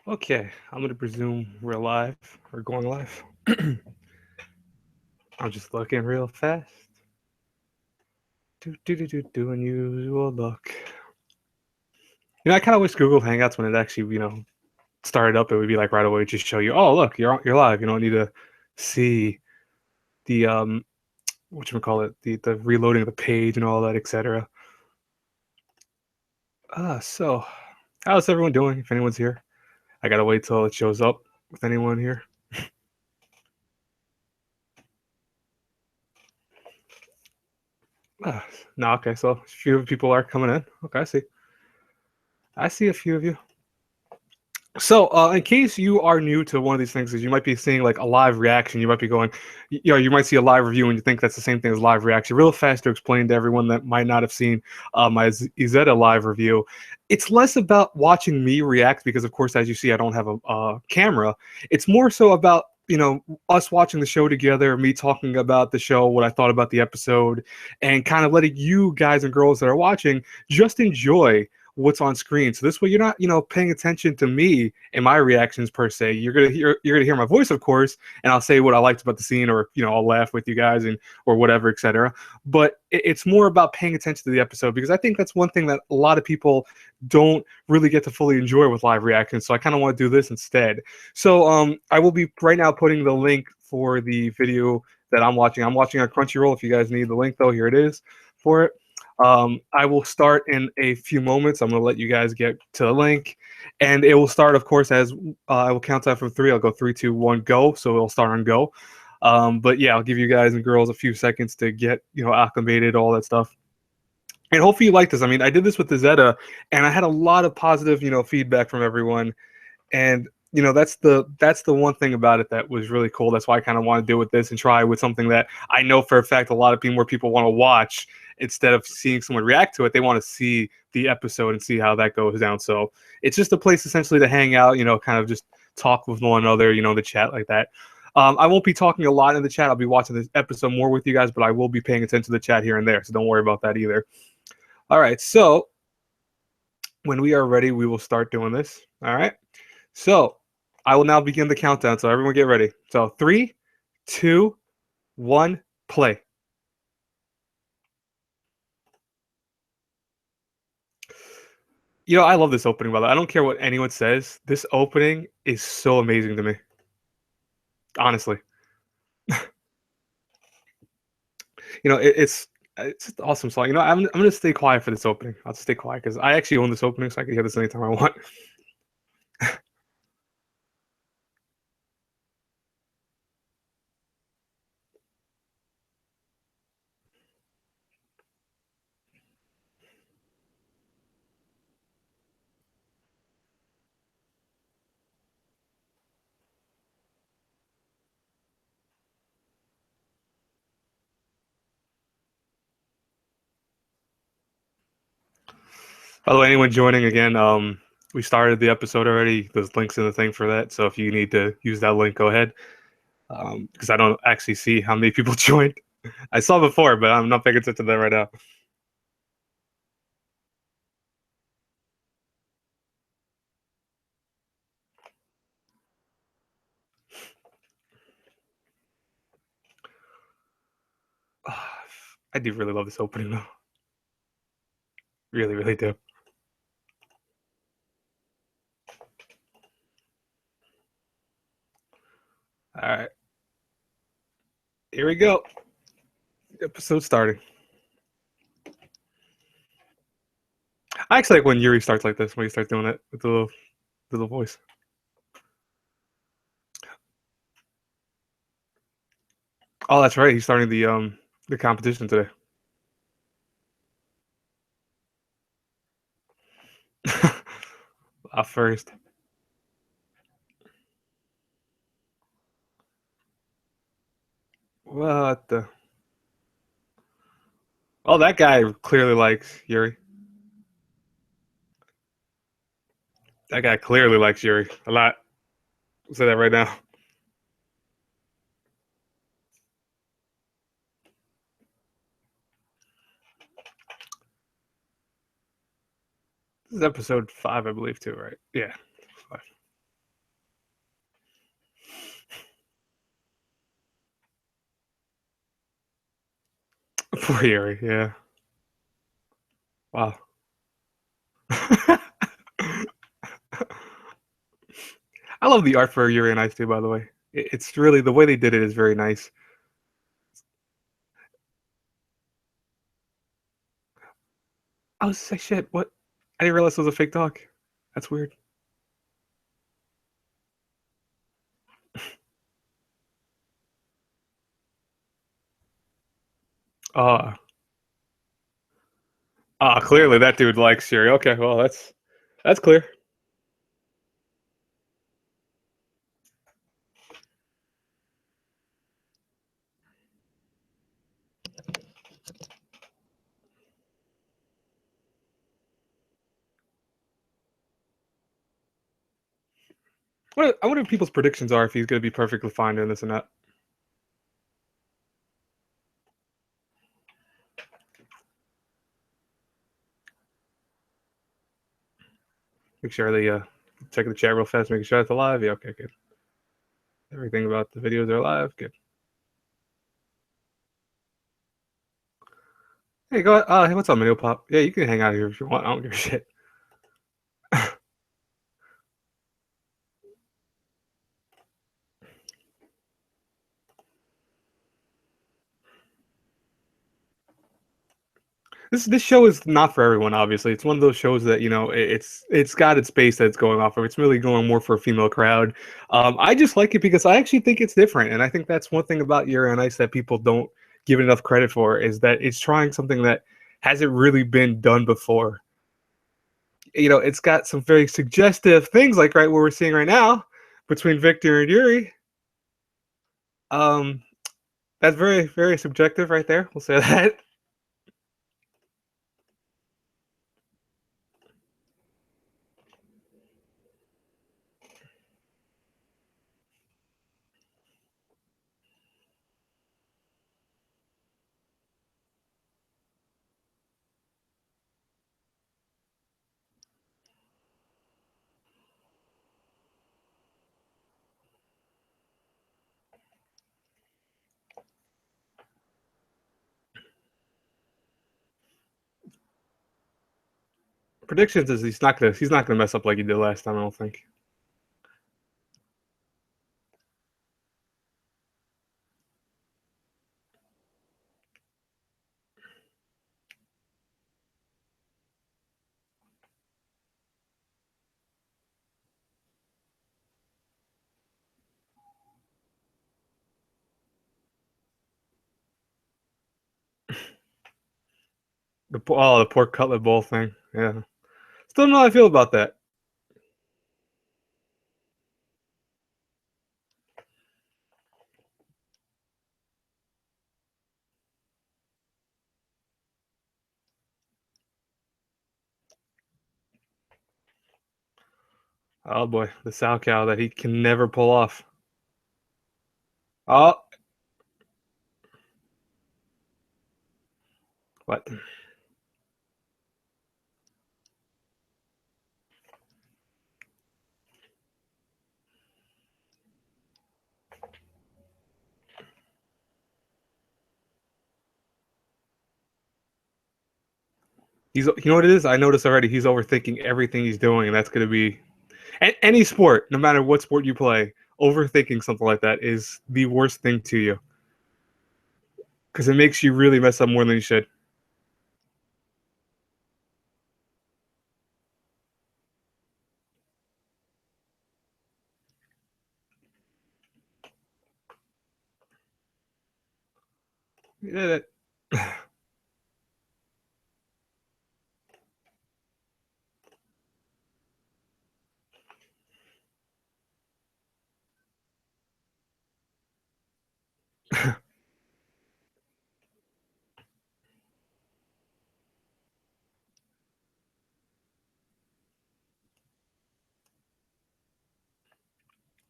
Okay, I'm gonna presume we're live or going live. I'm just looking real fast. Do unusual look. I kind of wish Google Hangouts when it actually started up, it would be like right away just show you. Oh, look, you're live. You don't need to see the what you call it, the reloading of the page and all that, etc. So how's everyone doing? If anyone's here, I gotta wait till it shows up with anyone here. Ah, no, okay, so a few people are coming in. Okay, I see a few of you. So, in case you are new to one of these things, is you might be seeing like a live reaction. You might be going, you might see a live review and you think that's the same thing as live reaction. Real fast to explain to everyone that might not have seen my Izetta live review. It's less about watching me react because, of course, as you see, I don't have a camera. It's more so about us watching the show together, me talking about the show, what I thought about the episode, and kind of letting you guys and girls that are watching just enjoy what's on screen. So this way you're not, paying attention to me and my reactions per se. You're gonna hear my voice, of course, and I'll say what I liked about the scene, or I'll laugh with you guys and or whatever, etc. But it's more about paying attention to the episode because I think that's one thing that a lot of people don't really get to fully enjoy with live reactions. So I kind of want to do this instead. So I will be right now putting the link for the video that I'm watching. I'm watching on Crunchyroll. If you guys need the link, though, here it is for it. I will start in a few moments. I'm going to let you guys get to the link, and it will start, of course, as I will count down from three. I'll go 3, 2, 1, go. So it'll start on go. But yeah, I'll give you guys and girls a few seconds to get acclimated, all that stuff. And hopefully you like this. I mean, I did this with the Zeta, and I had a lot of positive feedback from everyone. And that's the one thing about it that was really cool. That's why I kind of want to do with this and try with something that I know for a fact a lot of more people want to watch. Instead of seeing someone react to it, they want to see the episode and see how that goes down. So it's just a place essentially to hang out, kind of just talk with one another, the chat like that. I won't be talking a lot in the chat. I'll be watching this episode more with you guys, but I will be paying attention to the chat here and there. So don't worry about that either. All right. So when we are ready, we will start doing this. All right. So I will now begin the countdown. So everyone get ready. So 3, 2, 1, play. I love this opening, by the way. I don't care what anyone says. This opening is so amazing to me. Honestly. It's just an awesome song. I'm gonna stay quiet for this opening. I'll just stay quiet because I actually own this opening, so I can hear this anytime I want. By the way, anyone joining again, we started the episode already. There's links in the thing for that. So if you need to use that link, go ahead. Because I don't actually see how many people joined. I saw before, but I'm not paying attention to that right now. I do really love this opening though. Really, really do. All right. Here we go. Episode starting. I actually like when Yuri starts like this, when he starts doing it with the little voice. Oh, that's right. He's starting the competition today. First. What the? Oh, that guy clearly likes Yuri. That guy clearly likes Yuri a lot. I'll say that right now. This is episode 5, I believe, too, right? Yeah. 5. Poor Yuri, yeah. Wow. I love the art for Yuri and Ice too, by the way. It's really the way they did it is very nice. I was like, shit, what? I didn't realize it was a fake dog. That's weird. Uh clearly that dude likes Yuri. Okay, well that's clear. I wonder what people's predictions are if he's gonna be perfectly fine doing this and that. Make sure they check the chat real fast, making sure it's alive. Yeah, okay, good. Everything about the videos are live. Good. Hey, go ahead. Hey, what's up, Manil Pop? Yeah, you can hang out here if you want. I don't give a shit. This show is not for everyone. Obviously, it's one of those shows that it's got its base that it's going off of. It's really going more for a female crowd. I just like it because I actually think it's different, and I think that's one thing about Yuri on Ice that people don't give enough credit for is that it's trying something that hasn't really been done before. It's got some very suggestive things, like right what we're seeing right now between Victor and Yuri. Um, that's very very subjective, right there. We'll say that. Predictions is he's not gonna mess up like he did last time. I don't think. The pork cutlet bowl thing. Yeah. Still don't know how I feel about that. Oh boy, the sow cow that he can never pull off. Oh, what? You know what it is? I noticed already. He's overthinking everything he's doing, and that's going to be any sport, no matter what sport you play. Overthinking something like that is the worst thing to you because it makes you really mess up more than you should. Yeah,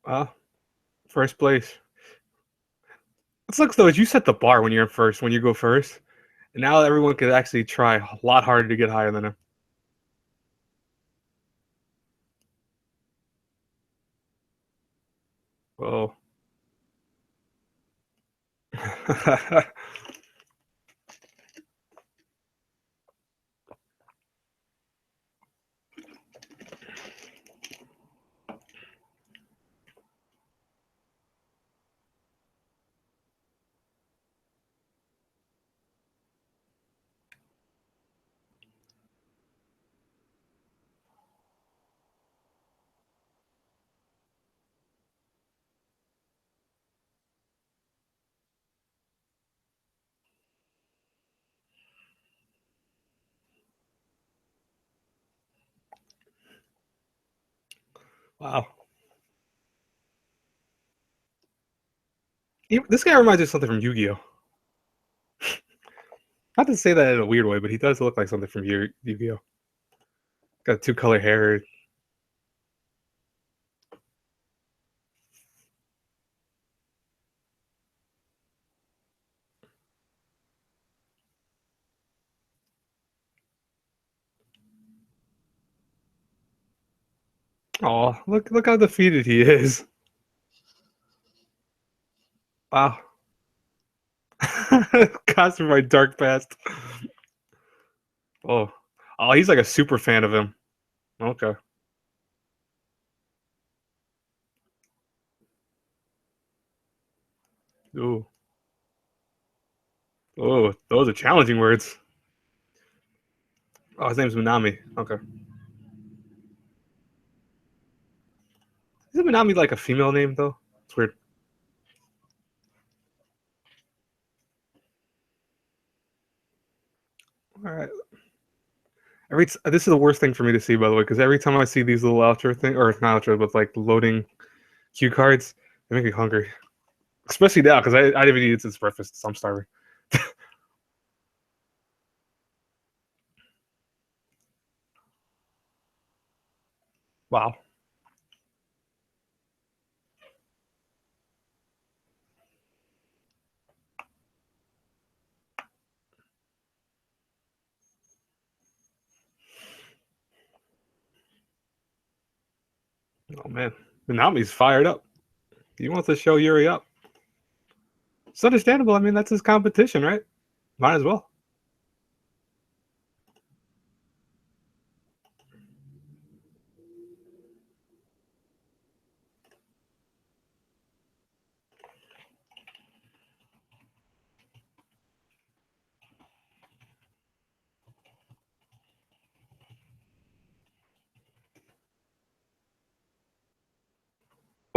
well, first place. It sucks though. Is you set the bar when you're in first, when you go first, and now everyone could actually try a lot harder to get higher than him. Whoa. Wow. This guy reminds me of something from Yu-Gi-Oh. Not to say that in a weird way, but he does look like something from Yu-Gi-Oh. Got two color hair. Oh, look how defeated he is. Wow. Costume my dark past. Oh. Oh, he's like a super fan of him. Okay. Ooh. Oh, those are challenging words. Oh, his name's Minami. Okay. Isn't Minami like a female name though? It's weird. All right. This is the worst thing for me to see, by the way, because every time I see these little outro thing, or not outro, but like loading cue cards, they make me hungry. Especially now, because I didn't eat since breakfast, so I'm starving. Wow. Oh man, Minami's fired up. He wants to show Yuri up. It's understandable. I mean, that's his competition, right? Might as well.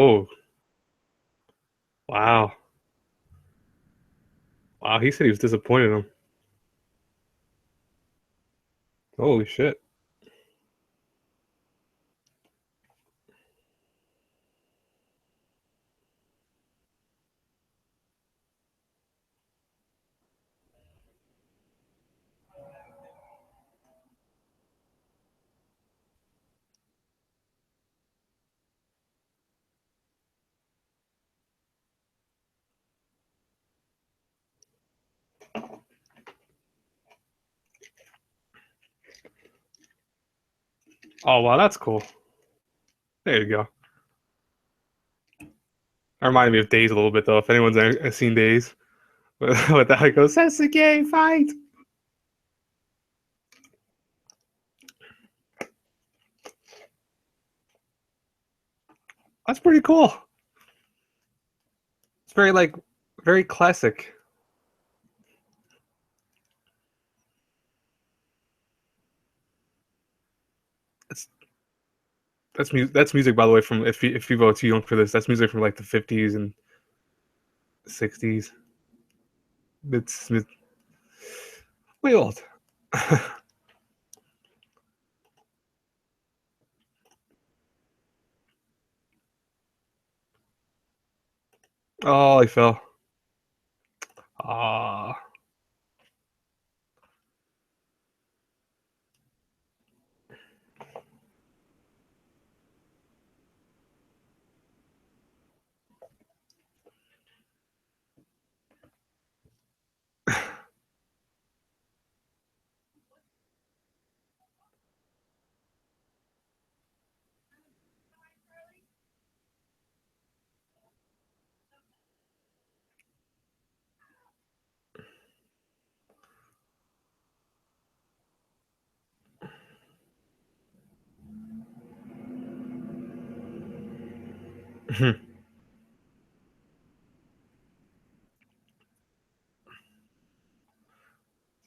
Oh, wow. Wow, he said he was disappointed in him. Holy shit. Oh, wow, that's cool. There you go. That reminded me of Days a little bit, though. If anyone's seen Days, with that, it goes, Sasuke, fight! That's pretty cool. It's very, like, very classic. It's, that's music, by the way, from, if people are too young for this, that's music from, like, the 50s and 60s. It's way old. Oh, he fell. Ah.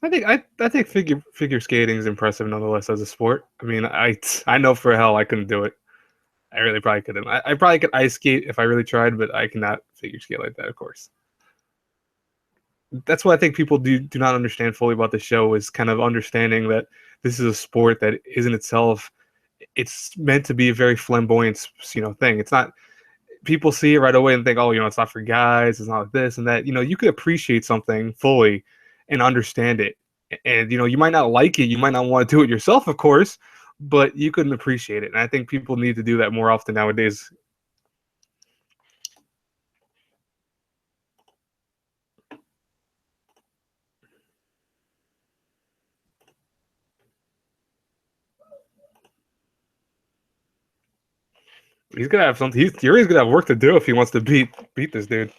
I think figure skating is impressive nonetheless as a sport. I mean, I know for hell I couldn't do it. I really probably couldn't. I probably could ice skate if I really tried, but I cannot figure skate like that. Of course, that's what I think people do not understand fully about the show is kind of understanding that this is a sport that is in itself it's meant to be a very flamboyant, thing. It's not, people see it right away and think, oh, it's not for guys, it's not this and that. You could appreciate something fully and understand it. And you might not like it, you might not want to do it yourself, of course, but you couldn't appreciate it. And I think people need to do that more often nowadays. He's gonna have something. Yuri's gonna have work to do if he wants to beat this dude.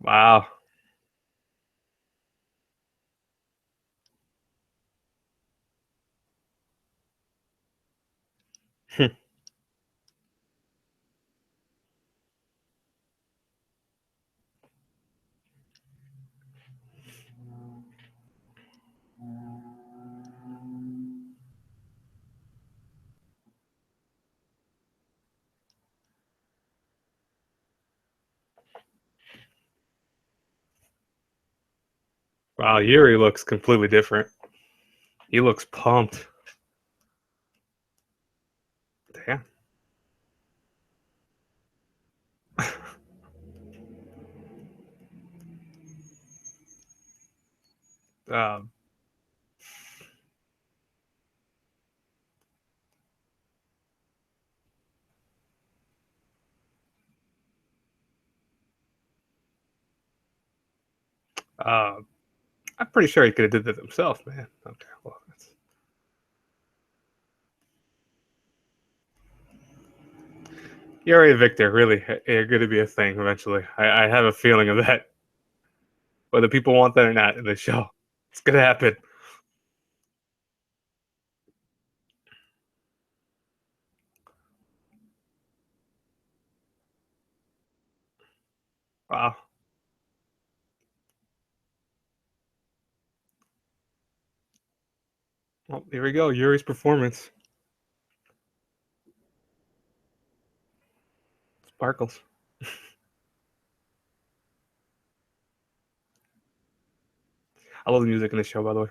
Wow. Wow, Yuri looks completely different. He looks pumped. Damn. um, uh, I'm pretty sure he could have did that himself, man. Okay, well, Yuri and Victor really are going to be a thing eventually. I have a feeling of that, whether people want that or not in the show. It's going to happen. Wow. Well, here we go. Yuri's performance. Sparkles. I love the music in this show, by the way.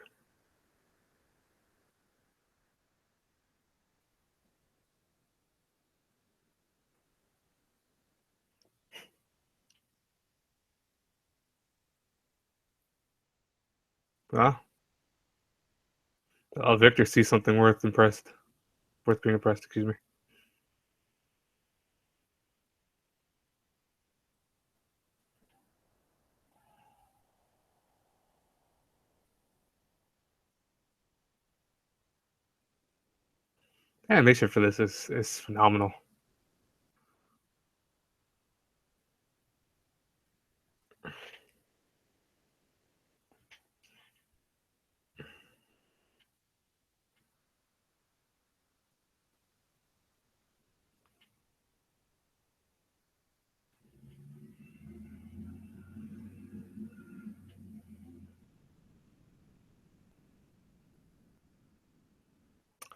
Wow. Oh, Victor sees something worth being impressed. Excuse me. The animation for this is phenomenal.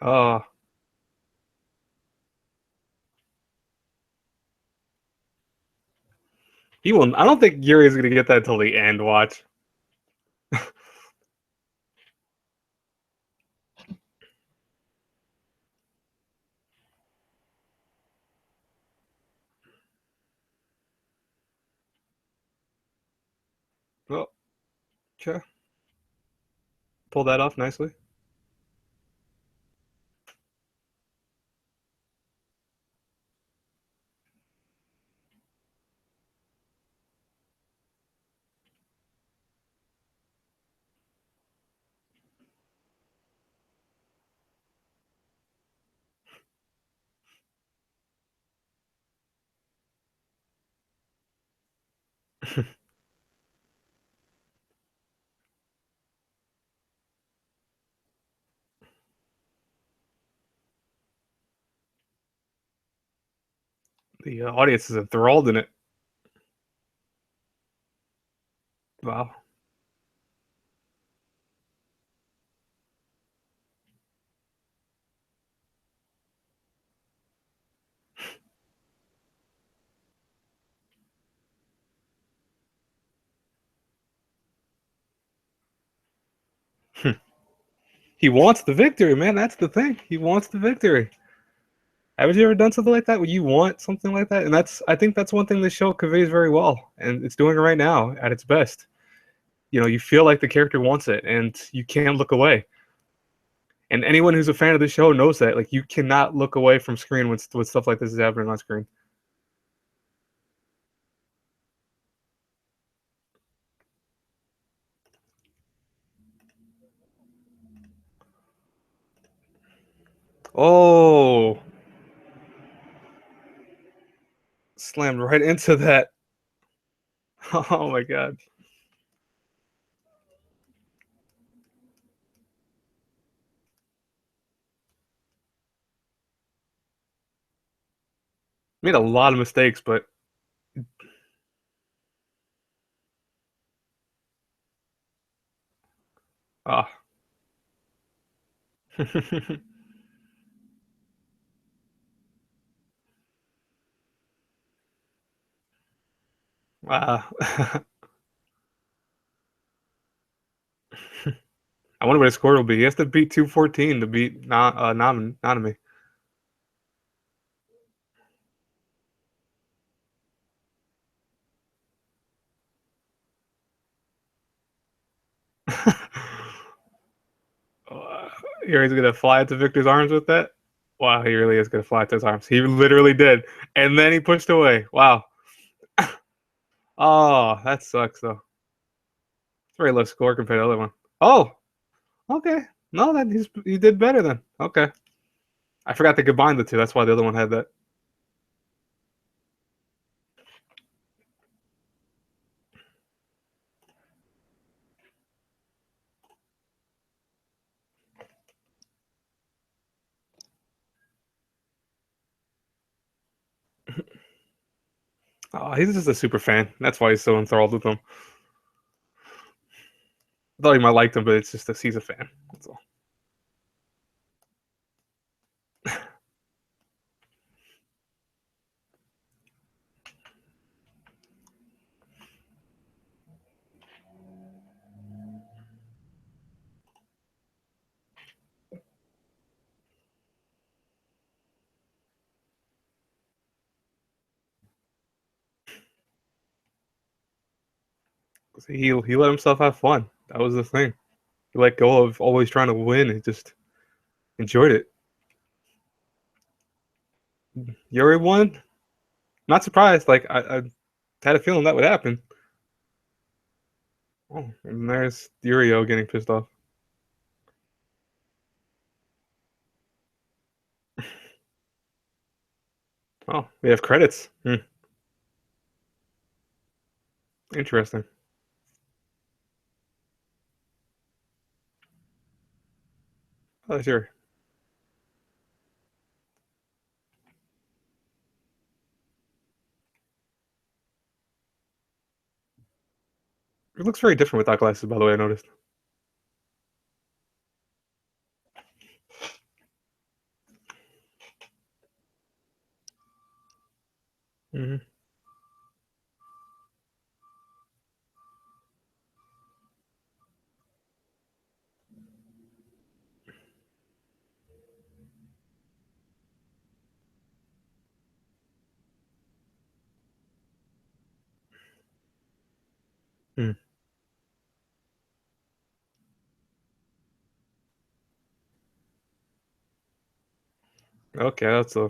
Uh, he will. I don't think Yuri is going to get that until the end. Watch. Oh, okay. Pull that off nicely. The audience is enthralled in it. Wow. He wants the victory, man. That's the thing. He wants the victory. Haven't you ever done something like that where you want something like that? And I think that's one thing this show conveys very well, and it's doing it right now at its best. You know, you feel like the character wants it, and you can't look away. And anyone who's a fan of the show knows that. Like, you cannot look away from screen when stuff like this is happening on screen. Oh, slammed right into that. Oh my god. Made a lot of mistakes, but ah. Wow. I wonder what his score will be. He has to beat 214 to beat Nanami. Uh, Here he's gonna fly into Victor's arms with that. Wow, he really is gonna fly to his arms. He literally did, and then he pushed away. Wow. Oh, that sucks though. It's very low score compared to the other one. Oh, okay. No, then he did better then. Okay. I forgot to combine the two. That's why the other one had that. Oh, he's just a super fan. That's why he's so enthralled with him. I thought he might like him, but it's just that he's a fan. That's all. He let himself have fun. That was the thing. He let go of always trying to win and just enjoyed it. Yuri won. Not surprised. Like I had a feeling that would happen. Oh, and there's Yuri getting pissed off. Oh, we have credits. Interesting. Oh, sure. It looks very different without glasses, by the way, I noticed. Hmm. Hmm. Okay, that's a.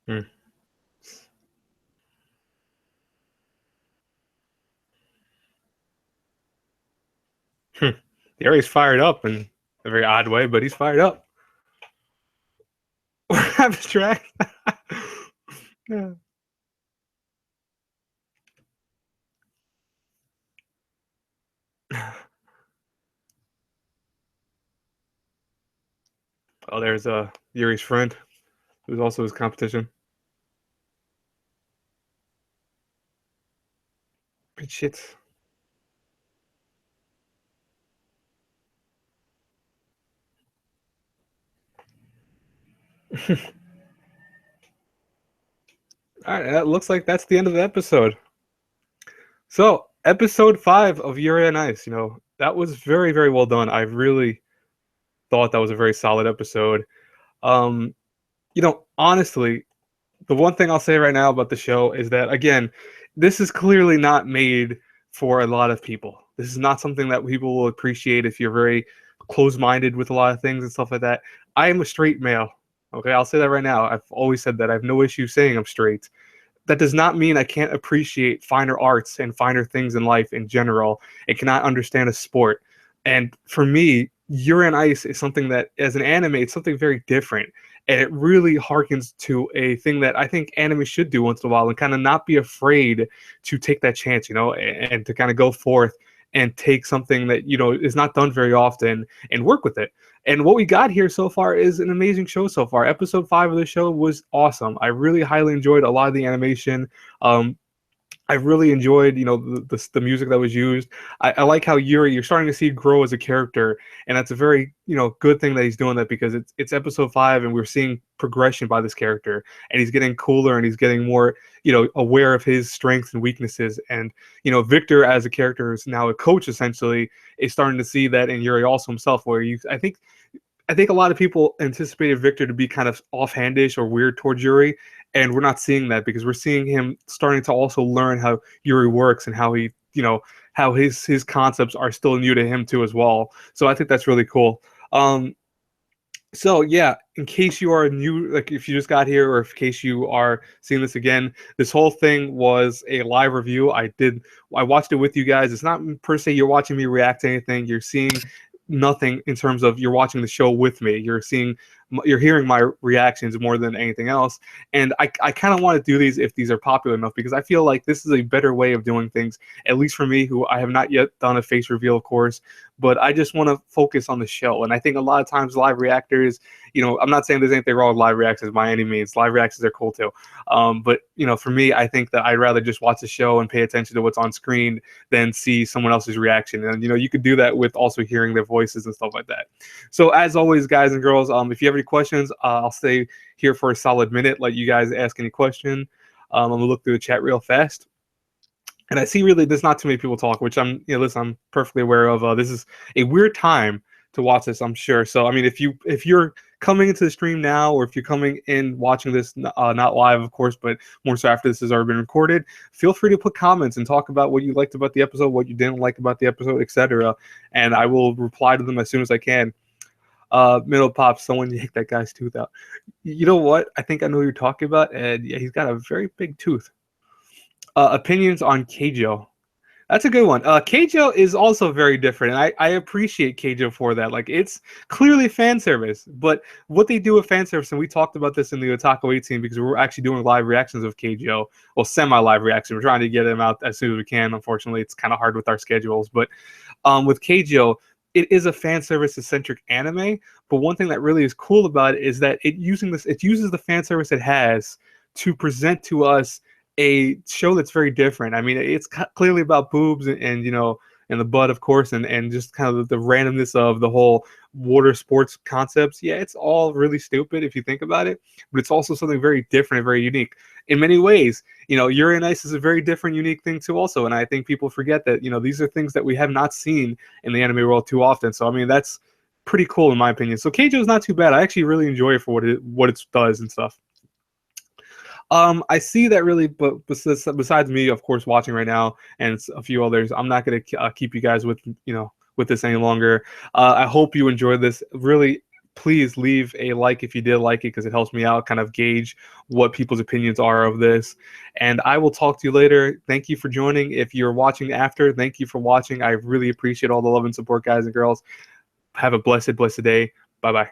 Hmm. Yuri's fired up in a very odd way, but he's fired up. Abstract. Yeah. Oh, there's Yuri's friend, who's also his competition. Good shit. All right, that looks like that's the end of the episode. So, Episode 5 of Yuri on Ice, that was very, very well done. I really thought that was a very solid episode. Um, honestly, the one thing I'll say right now about the show is that, again, this is clearly not made for a lot of people. This is not something that people will appreciate if you're very close-minded with a lot of things and stuff like that. I am a straight male. Okay, I'll say that right now. I've always said that. I have no issue saying I'm straight. That does not mean I can't appreciate finer arts and finer things in life in general. It cannot understand a sport. And for me, Yuri on Ice is something that, as an anime, it's something very different. And it really harkens to a thing that I think anime should do once in a while, and kind of not be afraid to take that chance, and to kind of go forth and take something that, is not done very often and work with it. And what we got here so far is an amazing show so far. Episode 5 of the show was awesome. I really highly enjoyed a lot of the animation. I really enjoyed, the music that was used. I like how Yuri, you're starting to see grow as a character, and that's a very, good thing that he's doing that, because it's episode 5, and we're seeing progression by this character, and he's getting cooler, and he's getting more, aware of his strengths and weaknesses. And Victor, as a character, is now a coach essentially, is starting to see that in Yuri also himself, where I think a lot of people anticipated Victor to be kind of offhandish or weird towards Yuri, and we're not seeing that, because we're seeing him starting to also learn how Yuri works, and how he, how his concepts are still new to him too as well. So I think that's really cool. So yeah, in case you are new, like if you just got here, or in case you are seeing this again, this whole thing was a live review. I watched it with you guys. It's not per se you're watching me react to anything. You're seeing nothing in terms of you're watching the show with me. You're hearing my reactions more than anything else. And I kind of want to do these if these are popular enough, because I feel like this is a better way of doing things, at least for me, who I have not yet done a face reveal, of course, but I just want to focus on the show. And I think a lot of times live reactors, I'm not saying there's anything wrong with live reactions by any means. Live reactions are cool too. But for me, I think that I'd rather just watch the show and pay attention to what's on screen than see someone else's reaction. And you could do that with also hearing their voices and stuff like that. So as always, guys and girls, if you have any questions, I'll stay here for a solid minute, let you guys ask any question. I'm gonna look through the chat real fast. And I see really there's not too many people talk, which listen, I'm perfectly aware of. This is a weird time to watch this, I'm sure. So I mean, if you're coming into the stream now, or if you're coming in watching this, not live, of course, but more so after this has already been recorded, feel free to put comments and talk about what you liked about the episode, what you didn't like about the episode, etc. And I will reply to them as soon as I can. Middle Pop, someone yank that guy's tooth out. You know what? I think I know who you're talking about, and yeah, he's got a very big tooth. Opinions on Keijo. That's a good one. Keijo is also very different, and I appreciate Keijo for that. Like, it's clearly fan service, but what they do with fan service, and we talked about this in the Otaku 18, because we're actually doing live reactions of Keijo, well, semi-live reaction. We're trying to get them out as soon as we can. Unfortunately, it's kind of hard with our schedules, but with Keijo, it is a fan service centric anime. But one thing that really is cool about it is that it uses the fan service it has to present to us a show that's very different. I mean, it's clearly about boobs and and the butt, of course, and just kind of the randomness of the whole water sports concepts. Yeah, it's all really stupid if you think about it, but it's also something very different and very unique in many ways. Yuri on Ice is a very different, unique thing too also, and I think people forget that these are things that we have not seen in the anime world too often. So I mean, that's pretty cool in my opinion. So Keijo is not too bad. I actually really enjoy it for what it does and stuff. I see that really, but besides me, of course, watching right now, and a few others, I'm not going to keep you guys with this any longer. I hope you enjoyed this. Really, please leave a like if you did like it, because it helps me out, kind of gauge what people's opinions are of this. And I will talk to you later. Thank you for joining. If you're watching after, thank you for watching. I really appreciate all the love and support, guys and girls. Have a blessed day. Bye-bye.